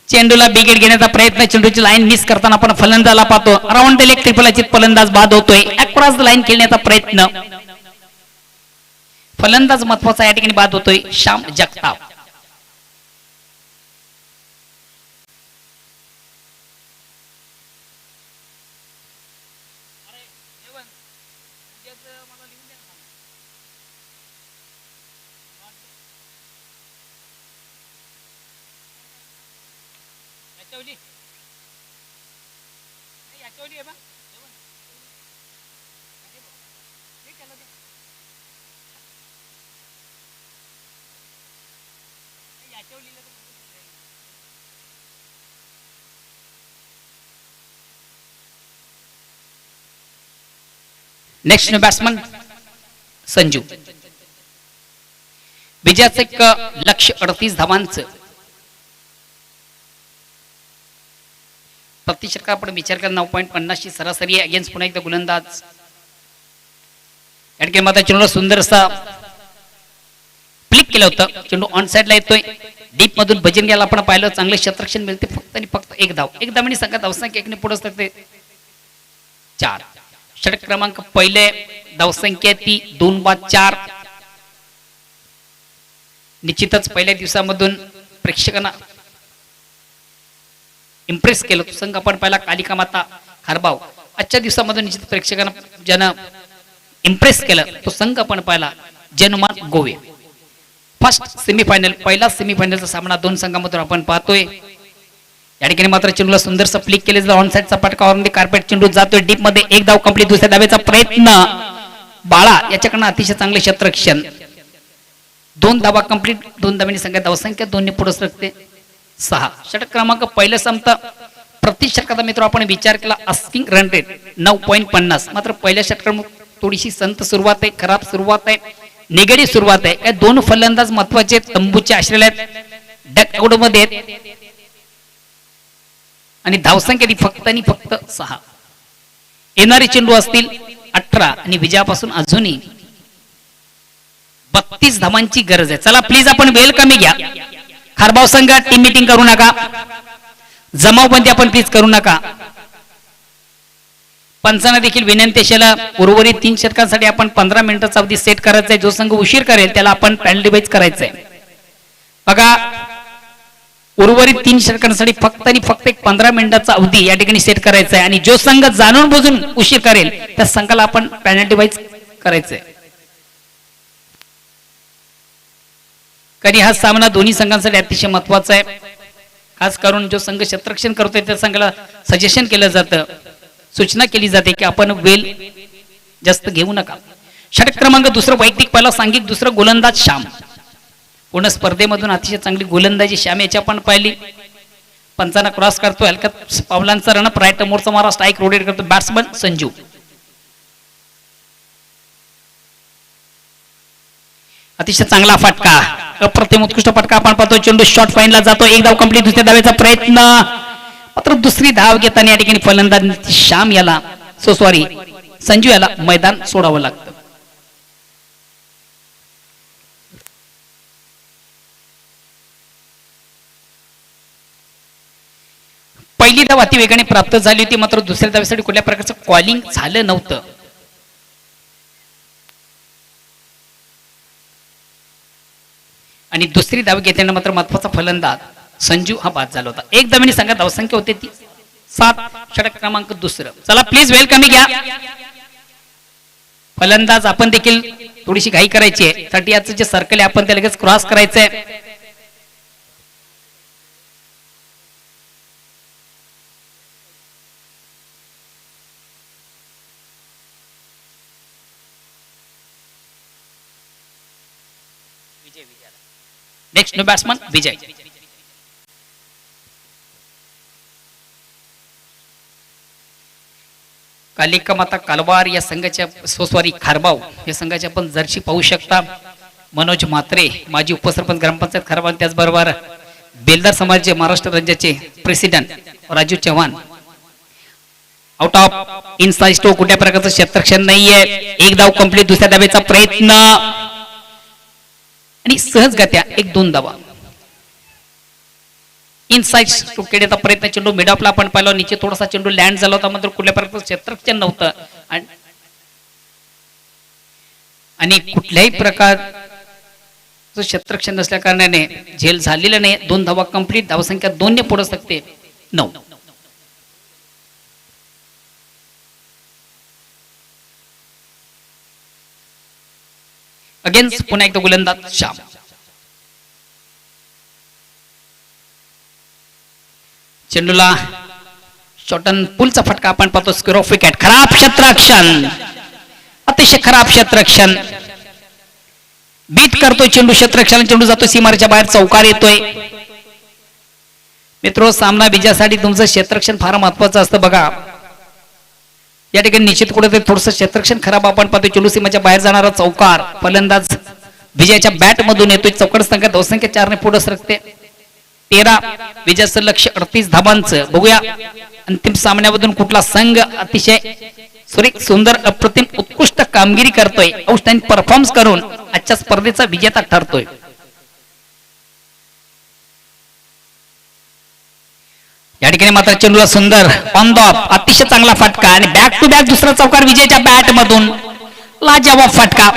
चेंडूला बिगेट घेण्याचा प्रयत्न. चेंडूची लाईन मिस करताना आपण फलंदाजाला पाहतो. अराउंड द लेग ट्रिपल अचित फलंदाज बाद होतोय. अक्रॉस द लाईन खेळण्याचा प्रयत्न. फलंदाज महत्वाचा या ठिकाणी बाद होतोय श्याम जगताप. Next batsman Sanju. विजयाचं एक लक्ष्य 38 धावांचं. प्रति षटकार आपण विचार करा 9.50 ची सरासरी आहे. अगेन्स्ट पुन्हा एकदा गोलंदाज या ठिकाणी मात्र चेंडूला सुंदर असा फ्लिक केलं होतं. चेंडू ऑन साइडला येतोय. डीप मधून भजन घ्यायला आपण पाहिलं. चांगले क्षेत्ररक्षण मिळते. फक्त आणि फक्त एक धाव. एक धावणी संघात धावसंख्या एकने पुढे सरकते 4. षटक क्रमांक पहिले. धावसंख्या ती 2-4. निश्चितच पहिल्या दिवसामधून प्रेक्षकांना इम्प्रेस केलं. तो संघ आपण पाहिला कालिका माता खारबाव. आजच्या दिवसामधून निश्चित प्रेक्षकांना ज्यानं इम्प्रेस केलं तो संघ आपण पाहिला जनमान गोवे. फर्स्ट सेमीफायनल पहिला सेमीफायनलचा सामना दोन संघांमधून आपण पाहतोय. या ठिकाणी मात्र चेंडूला सुंदरसा फ्लिक केले. ऑन साइडचा फटका ऑन द कार्पेट. चेंडू जातोय डीप मध्ये. एक धाव कंप्लीट. दुसऱ्या धावेचा प्रयत्न बाळा याच्याकडनं अतिशय चांगले क्षेत्ररक्षण. 2 धावा कंप्लीट. 2 धावांनी संघात धावसंख्या 2 ने पुढे सरकते 6. षटक क्रमांक पहिलं संपतं. प्रति षटकाचा मित्र आपण विचार केला आस्किंग रन रेट 9.50, मात्र पहिल्या षटकात थोडीशी संत सुरुवात आहे, खराब सुरुवात आहे, निगडी सुरुवात आहे. या दोन फलंदाज महत्वाचे तंबूचे आश्रय आहेत, डक आउट मध्ये आणि धावसंख्या ती फक्त आणि फक्त 6. येणारे चेंडू असतील 18 आणि विजयापासून अजूनही 32 धावांची गरज आहे. चला प्लीज आपण वेळ कमी घ्या. खारबाव संघ टीम मीटिंग करू नका, जमावबंदी आपण प्लीज करू नका. पंचांना देखील विनंती असेल, उर्वरित 3 षटकांसाठी आपण 15 मिनिटाचा अवधी सेट करायचा आहे. जो संघ उशीर करेल त्याला आपण पेनल्टी वाईज करायचंय. बघा, उर्वरित 3 षटकांसाठी फक्त आणि फक्त एक 15 मिनिटाचा अवधी या ठिकाणी सेट करायचा आहे आणि जो संघ जाणून बुजून उशीर करेल त्या संघाला आपण पेनल्टी वाईज करायचंय. कधी हा सामना दोन्ही संघांसाठी अतिशय महत्वाचा आहे. खास करून जो संघ क्षेत्ररक्षण करतोय त्या संघाला सजेशन केलं जातं, सूचना केली जाते की आपण वेल जास्त घेऊ नका. षटक क्रमांक 2 वैयक्तिक पहिला सांघिक, दुसरं गोलंदाज श्याम. पूर्ण स्पर्धेमधून अतिशय चांगली गोलंदाजी श्याम याची आपण पाहिली. पंचांना क्रॉस करतो, हलक्यात पावलांचा रनअप, राईट मोरचा मारा, स्ट्राईक रोटेट करतो बॅट्समन संजू. अतिशय चांगला फटका, अप्रतिम उत्कृष्ट फटका आपण पाहतो. चेंडू शॉर्ट फाईनला जातो, एक धाव कंप्लीट. दुसऱ्या धावेचा प्रयत्न, मात्र दुसरी धाव घेताना या ठिकाणी फलंदाज श्याम याला संजू याला मैदान सोडावं लागतं. पहिली धाव अति वेगाने प्राप्त झाली होती, मात्र दुसऱ्या धावेसाठी कुठल्या प्रकारचं कॉलिंग झालं नव्हतं. आणि दुसरी धाव घेताना मात्र महत्वाचा फलंदाज संजू हा बाद झाला होता. एक धावेने संघात धावसंख्या होती ती 7. षटक क्रमांक 2. चला प्लीज वेल कमी घ्या. फलंदाज आपण देखील थोडीशी घाई करायची आहे. 30 जे सर्कल आहे आपण ते लगेच क्रॉस करायचंय. नेक्स्ट नो बॅट्समन विजय. कालिका माता कालवार या संघाच्या खारबाव या संघाची आपण जर्सी पाहू शकता. मनोज म्हात्रे माजी उपसरपंच ग्रामपंचायत खारबाव, त्याचबरोबर बेलदार समाजाचे महाराष्ट्र राज्याचे president Raju Chavan. Out of inside stroke, कुठल्या प्रकारचं क्षेत्ररक्षण नाहीये. एक धाव कंप्लीट. दुसऱ्या धावेचा प्रयत्न आणि सहजगत्या 1-2 धावा. इनसाइड स्ट्रोक केल्याचा प्रयत्न, चेंडू मिड ऑफला आपण पाहिला, नीचे थोडासा चेंडू लँड झाला होता, मात्र कुठल्या प्रकारचं क्षेत्ररक्षण नव्हतं आणि कुठल्याही प्रकारचं क्षेत्ररक्षण नसल्या कारणाने झेल झालेलं नाही. 2 धावा कंप्लीट. धावसंख्या 2 ने पुढे सकते 9. अगेन्स्ट पुन्हा एकदा गोलंदाज श्याम. चेंडूला शॉटन पुलचा फटका आपण पाहतो. Square of wicket. खराब क्षेत्ररक्षण, अतिशय खराब क्षेत्ररक्षण. बीट करतोय चेंडू क्षेत्ररक्षण, चेंडू जातो सीमारेच्या बाहेर, चौकार येतोय. मित्रो, सामना विजयासाठी तुमचं क्षेत्ररक्षण फार महत्वाचं असतं. बघा, या ठिकाणी निश्चित कुठेतरी थोडंसं क्षेत्ररक्षण खराब आपण पाहतोय. चेंडू सीमाच्या बाहेर जाणारा चौकार फलंदाज विजयाच्या बॅट मधून येतोय. चौकार संख्या धावसंख्या 4 ने पुढे सरकते. 13. विजयाचं लक्ष 38 धावांचं. बघूया अंतिम सामन्यामधून कुठला संघ अतिशय सुंदर अप्रतिम उत्कृष्ट कामगिरी करतोय, आउटस्टँडिंग परफॉर्मन्स करून आजच्या स्पर्धेचा विजेता ठरतोय. या ठिकाणी मात्र चेंडूला सुंदर ऑन द ऑफ अतिशय चांगला फटका आणि बॅक टू बॅक दुसरा चौकार विजयाच्या बॅट मधून. लाजवाब फटका.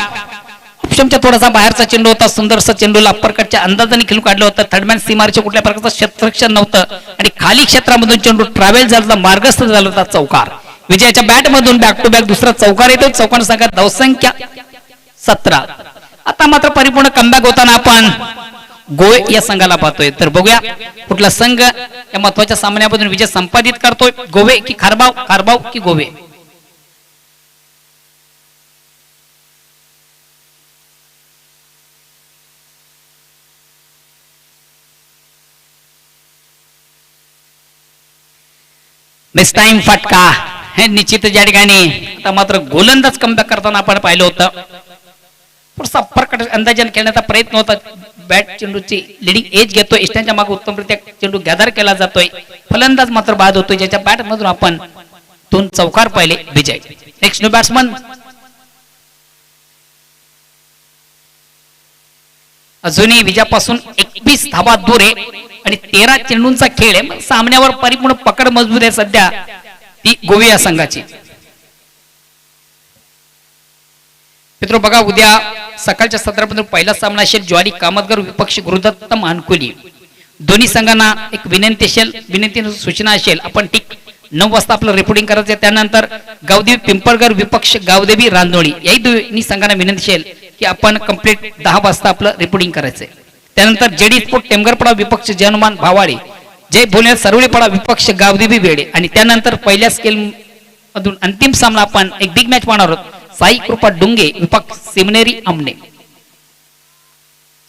ऑप्शनच्या थोडासा बाहेरचा चेंडू होता. सुंदरसा चेंडूला अप्परकटच्या अंदाजाने खेळून काढलं होतं. थर्डमॅन सीमारच्या कुठल्या प्रकारचं क्षेत्ररक्षण नव्हतं आणि खाली क्षेत्रामधून चेंडू ट्रॅव्हल झाला, मार्गस्थ झाला होता. चौकार विजयाच्या बॅट मधून बॅक टू बॅक दुसरा चौकार येतो. चौकार संघात धावसंख्या 17. आता मात्र परिपूर्ण कमबॅक होताना आपण गोवे या संघाला पाहतोय. तर बघूया कुठला संघ या महत्वाच्या सामन्यामधून विजय संपादित करतोय. गोवे की खारबाव, खारबाव की गोवे. मिस टाइम फटका हे निश्चित या ठिकाणी आता मात्र गोलंदाज कमबॅक करताना आपण पाहिलं होतं. थोडासा प्रकट अंदाजाने खेळण्याचा प्रयत्न होता. बॅट चेंडूची लिडिंग एज घेतोय, इष्टांच्या मागे उत्तमरित्या चेंडू गॅदर केला जातोय. फलंदाज मात्र बाद होतोय, ज्याच्या बॅट मधून आपण 2 चौकार पाहिले. विजय नेक्स्ट न्यू बॅट्समन अजूनही विजयापासून 21 धावा दूर आहे आणि 13 चेंडूंचा खेळ आहे. सामन्यावर परिपूर्ण पकड मजबूत आहे सध्या ती गोविया संघाची. मित्र बघा, उद्या सकाळच्या सत्रामध्ये पहिला सामना असेल ज्वारी कामतगर विपक्ष गुरुदत्त मानकुली. दोन्ही संघांना एक विनंती सूचना असेल, आपण ठीक 9 वाजता आपलं रिपोर्टिंग करायचं आहे. त्यानंतर गावदेवी पिंपळगर विपक्ष गावदेवी रांजोळी याही दोन्ही संघांना विनंती असेल की आपण कंप्लीट 10 वाजता आपलं रिपोर्टिंग करायचंय. त्यानंतर जेडी स्पोर्ट टेमगरपडा विपक्ष जनमान भावाळे, जय भोले सरवळीपडा विपक्ष गावदेवी बेडे आणि त्यानंतर पहिल्या स्केल मधून अंतिम सामना आपण एक बिग मॅच पाहणार आहोत. साई कृपा डुंगे विपक्ष सिमनेरी आमने.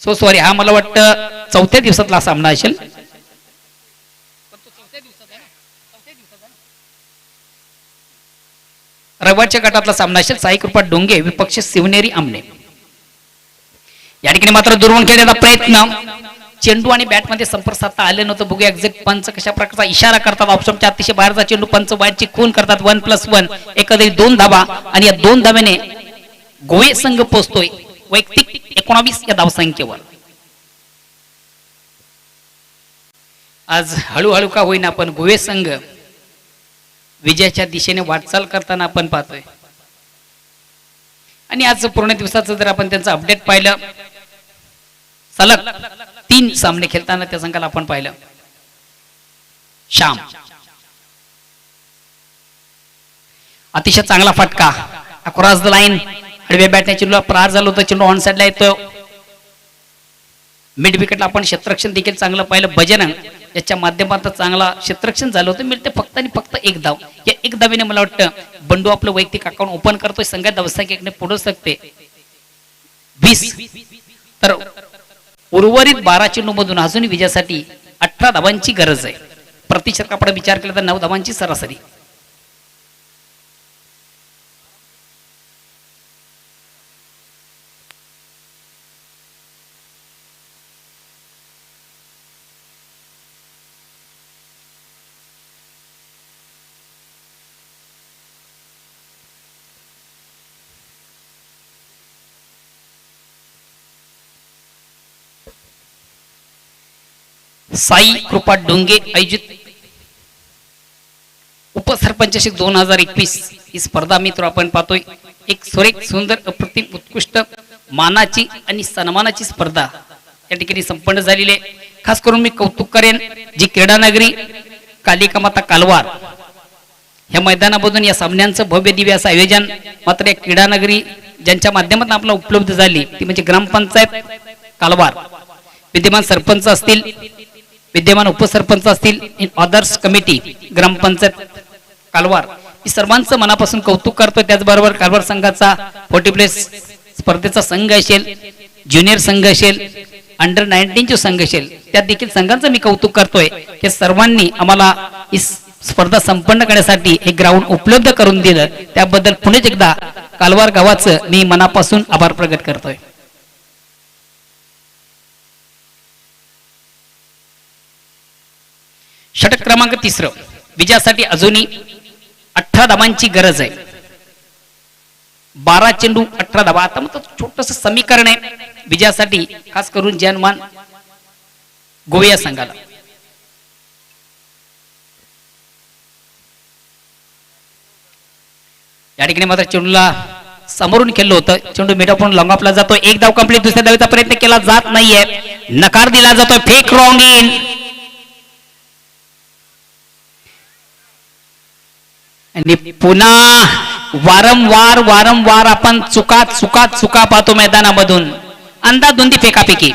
सो सॉरी, हा मला वाटतं 4थ्या दिवसातला सामना असेल. रविवारच्या गटातला सामना असेल. साई कृपा डोंगे विपक्ष शिवनेरी आमने. या ठिकाणी मात्र दुर्वण खेळण्याचा प्रयत्न, चेंडू आणि बॅट मध्ये संपर्क साधता आले नव्हतं. बघूया एक्झॅक्ट पंच कशा प्रकारचा इशारा करतात. ऑप्शनच्या अतिशय बाहेरचा चेंडू पंच वाईटची खून करतात. 1+1 एकंदरीत 2 धावा आणि या 2 धाव्याने गोवे संघ पोहोचतोय वैयक्तिक 19 या धावसंख्येवर. आज हळूहळू का होईना पण गोवे संघ विजयाच्या दिशेने वाटचाल करताना आपण पाहतोय. आणि आज पूर्ण दिवसाचं जर आपण त्यांचं अपडेट पाहिलं, सलग 3 सामने खेळताना त्या संघाला आपण पाहिलं. श्याम अतिशय चांगला फटका अक्रॉस द लाईन, आडव्या बॅटने चेंडूला प्रहार झाला होता. चेंडू ऑन साइडला येतो. मिड विकेटला आपण क्षेत्ररक्षण देखील चांगलं पाहिलं. बजरंग याच्या माध्यमातून चांगला क्षेत्ररक्षण झालं होतं. मिळते फक्त आणि फक्त 1 धाव. या 1 धावेने मला वाटतं बंडू आपलं वैयक्तिक अकाउंट ओपन करतोय. संघात धावसंख्येने पुढे शकते 20. तर उर्वरित 12 चेंडू मधून अजूनही विजयासाठी 18 धावांची गरज आहे. प्रतिषटकाकडे विचार केला तर 9 धावांची सरासरी. साई कृपा डोंगे आयोजित उपसरपंच 2021 ही स्पर्धा मित्र आपण पाहतोय. एक सुरेख सुंदर अप्रतिम उत्कृष्ट मानाची आणि सन्मानाची स्पर्धा या ठिकाणी संपन्न झालेली आहे. खास करून मी कौतुक करेन जी क्रीडा नगरी कालिका माता कालवार या मैदानामधून या सामन्यांचं भव्य दिव्य असं आयोजन मात्र या क्रीडा नगरी ज्यांच्या माध्यमातून आपल्याला उपलब्ध झाली ती म्हणजे ग्रामपंचायत कालवार, विद्यमान सरपंच असतील, विद्यमान उपसरपंच असतील, ऑदर्स कमिटी ग्रामपंचायत कालवार, ही सर्वांचं मनापासून कौतुक करतोय. त्याचबरोबर कालवार संघाचा 40 प्लेस स्पर्धेचा संघ असेल, ज्युनियर संघ असेल, अंडर 19 संघ असेल, त्या देखील संघांचं मी कौतुक करतोय. हे सर्वांनी आम्हाला ही स्पर्धा संपन्न करण्यासाठी हे ग्राउंड उपलब्ध करून दिलं, त्याबद्दल पुन्हा एकदा कालवार गावाचं मी मनापासून आभार प्रकट करतोय. षटक क्रमांक 3 विजयासाठी अजूनही 18 धावांची गरज आहे. 12 चेंडू 18 धावा. आता मग छोटस समीकरण आहे विजयासाठी, खास करून जनमान गोविया संघाला. या ठिकाणी मात्र चेंडूला समोरून खेळलं होतं. चेंडू मिडापून लॉंग ऑफला जातोय. 1 धाव कंप्लीट. दुसऱ्या धावेचा प्रयत्न केला जात नाहीये, नकार दिला जातोय. Fake wrong in. आणि पुन्हा वारंवार आपण चुका पाहतो मैदानामधून. अंदाधुंदी फेकाफेकी.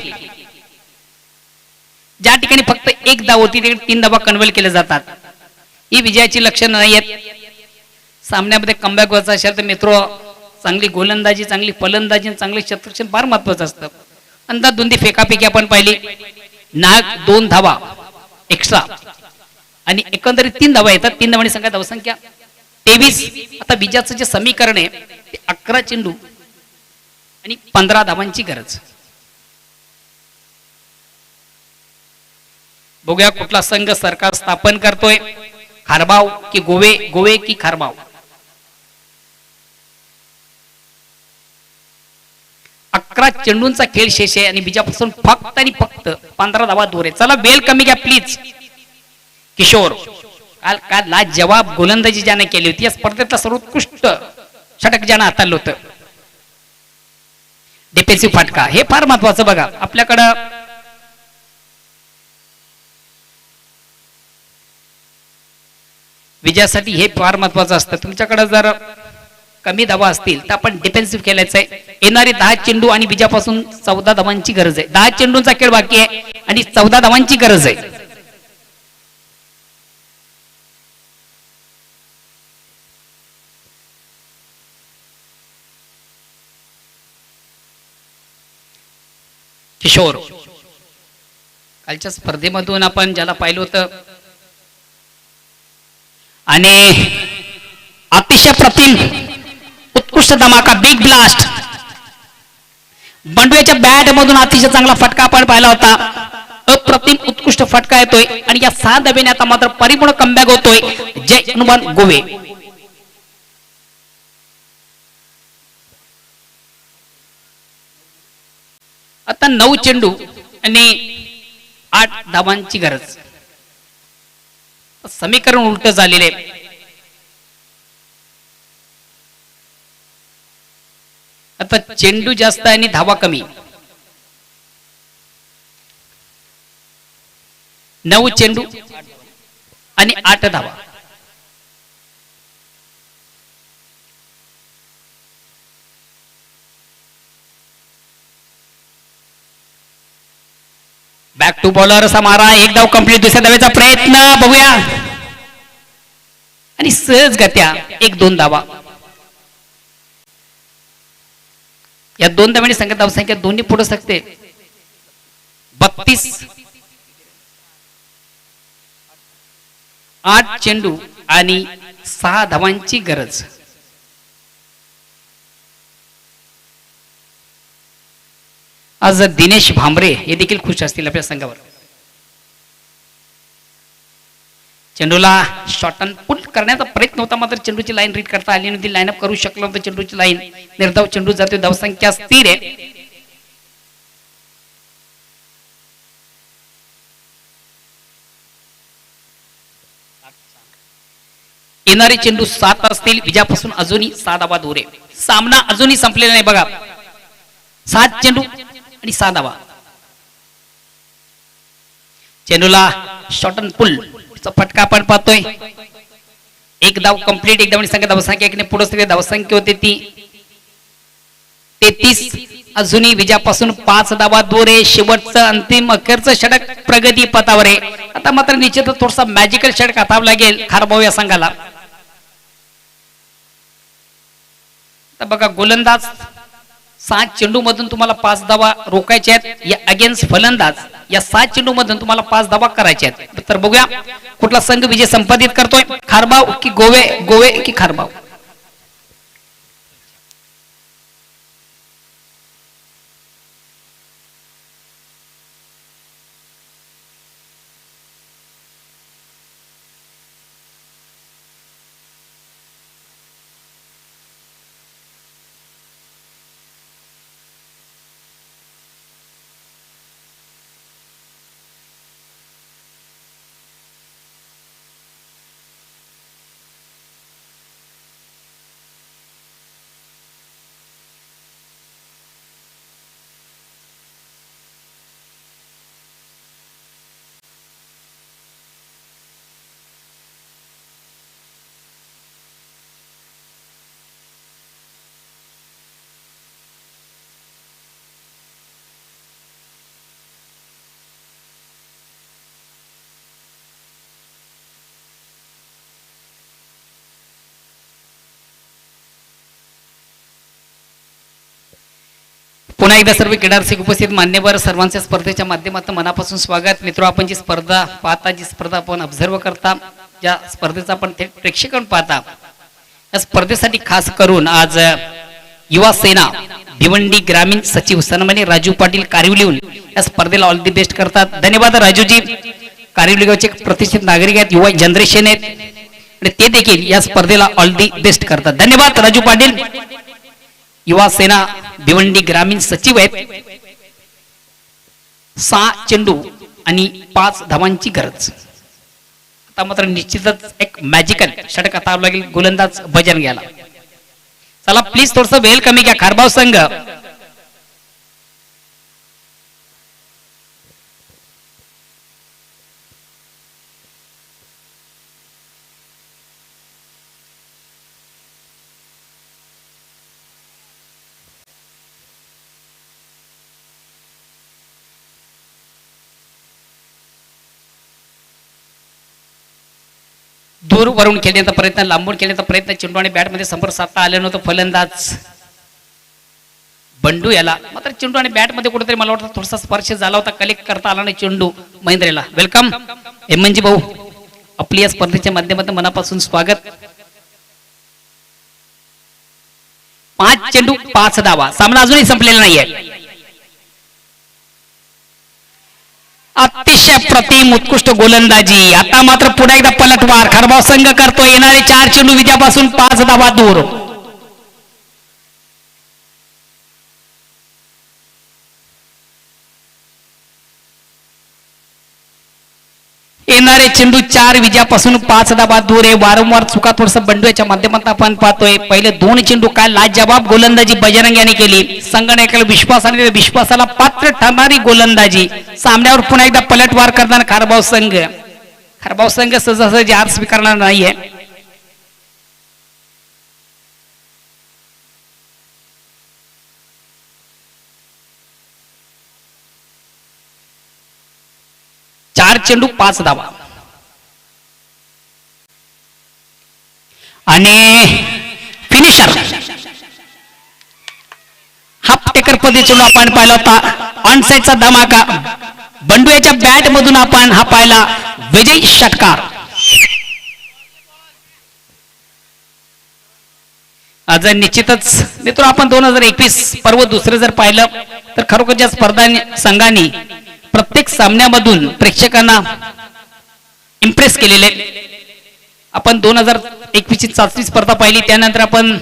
ज्या ठिकाणी फक्त 1 धाव होती तिथे 3 धावा कन्व्हर्ट केल्या जातात. ही विजयाची लक्षणं नाही आहेत. सामन्यामध्ये कमबॅक व्हायचा असेल तर मित्र चांगली गोलंदाजी, चांगली फलंदाजी, चांगले क्षेत्ररक्षण फार महत्वाचं असतं. अंदाधुंदी फेकाफेकी आपण पाहिली. नाग 2 धावा एक्स्ट्रा आणि एकंदरीत 3 धावा येतात. 3 धावांनी संघात धावसंख्या 23. आता विजयाचं जे समीकरण आहे ते 11 चेंडू आणि 15 धावांची गरज. बघूया कुठला संघ सरकार स्थापन करतोय, खारबाव की गोवे, गोवे की खारबाव. 11 चेंडूंचा खेळ शेष आहे आणि विजयापासून फक्त आणि फक्त 15 धावा दूर आहे. चला बेल कमी घ्या प्लीज. किशोर काल लाजवाब गोलंदाजी ज्याने केली होती, या स्पर्धेतला सर्वोत्कृष्ट षटक ज्यानं हाताळलं होतं. डिफेन्सिव्ह फटका हे फार महत्वाचं. बघा आपल्याकडं विजयासाठी हे फार महत्वाचं असतं. तुमच्याकडे जर कमी धावा असतील तर आपण डिफेन्सिव्ह खेळायचं आहे. येणारे 10 चेंडू आणि विजयापासून 14 धावांची गरज आहे. 10 चेंडूंचा खेळ बाकी आहे आणि 14 धावांची गरज आहे. किशोर कालच्या स्पर्धेमधून आपण ज्याला पाहिलं होतं आणि अतिशय प्रतिम उत्कृष्ट धमाका, बिग ब्लास्ट, बंडूच्या बॅट मधून अतिशय चांगला फटका आपण पाहिला होता. अप्रतिम उत्कृष्ट फटका येतोय आणि या 6 धाब्याने आता मात्र परिपूर्ण कमबॅक होतोय. जय हनुमान गोवे. आता 9 चेंडू आणि 8 धावांची गरज. समीकरण उलट झालेले. आता चेंडू जास्त आणि धावा कमी. 9 चेंडू आणि 8 धावा. बॅक टू बॉलर असा मारा, एक धाव कंप्लीट. दुसऱ्या धावेचा प्रयत्न बघूया आणि सहज गत्या 1-2 धावा. या 2 धावांनी संघात धावसंख्या दोन्ही पुढे सकते 32. 8 चेंडू आणि 6 धावांची गरज. आज दिनेश भांबरे हे देखील खुश असतील आपल्या संघावर. चेंडूला शॉर्ट अँड पुट करण्याचा प्रयत्न होता, मात्र चेंडूची लाईन रीड करता आली नव्हती. लाईनअप करू शकलो नव्हतं. चेंडूची लाईन निर्धाव चेंडू जातोय. धावसंख्या स्थिर आहे. येणारे चेंडू 7 असतील. विजयापासून अजूनही 6 धावा दूर आहे. सामना अजूनही संपलेला नाही. बघा 7 चेंडू आणि 6 धावा. चेंडूला शॉर्ट अँड पुल फटका आपण पाहतोय. 1 धाव कंप्लीट. 1 धावांनी संख्या धावसंख्या एकने पुढे सगळे धावसंख्या होते ती 33. अजूनही विजयापासून 5 धावा दूर आहे. शेवटचं अंतिम अखेरचं षटक प्रगती पथावर आहे. आता मात्र निश्चितच थोडासा मॅजिकल षटक हातावर लागेल खारबाव या संघाला. आता बघा गोलंदाज 7 चेंडू मधून तुम्हाला 5 धावा रोखायच्या आहेत. या अगेन्स्ट फलंदाज या 7 चेंडू मधून तुम्हाला 5 धावा करायच्या आहेत. तर बघूया कुठला संघ विजय संपादित करतोय, खारबाव की गोवे, गोवे की खारबाव. पुन्हा एकदा सर्व क्रीडा रसिक उपस्थित मान्यवर सर्वांच्या स्पर्धेच्या माध्यमातून मनापासून स्वागत. मित्र, आपण जी स्पर्धा पाहता, जी स्पर्धा आपण ऑब्झर्व करता, ज्या स्पर्धेचा आपण थेट प्रेक्षकांना पाहता, या स्पर्धेसाठी खास करून आज युवा सेना भिवंडी ग्रामीण सचिव सन्माननीय राजू पाटील कारिवलीहून या स्पर्धेला ऑल दी बेस्ट करतात. धन्यवाद राजूजी. कारिवली गावचे प्रतिष्ठित नागरिक आहेत, युवा जनरेशन आहेत आणि ते देखील या स्पर्धेला ऑल दी बेस्ट करतात. धन्यवाद राजू पाटील. युवा सेना भिवंडी ग्रामीण सचिव आहेत. 6 चेंडू आणि 5 धावांची गरज. आता मात्र निश्चितच एक मॅजिकल षटक आता लागेल गोलंदाज भजन घ्यायला. चला प्लीज थोडस वेळ कमी घ्या खारबाव संघ. दूर वरून खेळण्याचा प्रयत्न, लांबून खेळण्याचा प्रयत्न, चेंडू आणि बॅट मध्ये संपर्क साधता आले नव्हतं फलंदाज बंडू याला. मात्र चेंडू आणि बॅट मध्ये कुठेतरी मला वाटतं थोडासा स्पर्श झाला होता, कलेक्ट करता आला नाही चेंडू महेंद्रेला. वेलकम हेमंतजी भाऊ, आपली या स्पर्धेच्या माध्यमातून मनापासून स्वागत. 5 चेंडू 5 धावा. सामना अजूनही संपलेला नाहीये. अतिशय प्रतिम उत्कृष्ट गोलंदाजी. आता मात्र पुन्हा एकदा पलटवार खारबाव संघ करतो. येणारे 4 चेंडू विजयापासून 5 धावा दूर. येणारे चेंडू 4 विजयापासून 5 धावा दूर आहे. वारंवार चुका थोडस बंडू याच्या माध्यमातून आपण पाहतोय. पहिले 2 चेंडू काय लाजवाब गोलंदाजी बजरंग याने केली. संघटनेला विश्वासाने, विश्वासाला पात्र ठरणारी गोलंदाजी. सामन्यावर पुन्हा एकदा पलटवार करताना खारबाव संघ. खारबाव संघ सहजासहजी हार स्वीकारणार नाहीये. चार चेंडू 5 धावा आणि फिनिशर हाफ टेकर पद्धती चेंडू आपण पाहिला होता. ऑन साइडचा धमाका बंडू याच्या बॅट मधून आपण हा पाहिला. विजयी षटकार. आज निश्चितच मित्र, आपण 2021 पर्व दुसरे जर पाहिलं तर खरोखरच्या स्पर्धा संघांनी प्रत्येक सामन्यामधून प्रेक्षकांना इम्प्रेस केलेले. आपण 2021 ची चाचणी स्पर्धा पाहिली, त्यानंतर आपण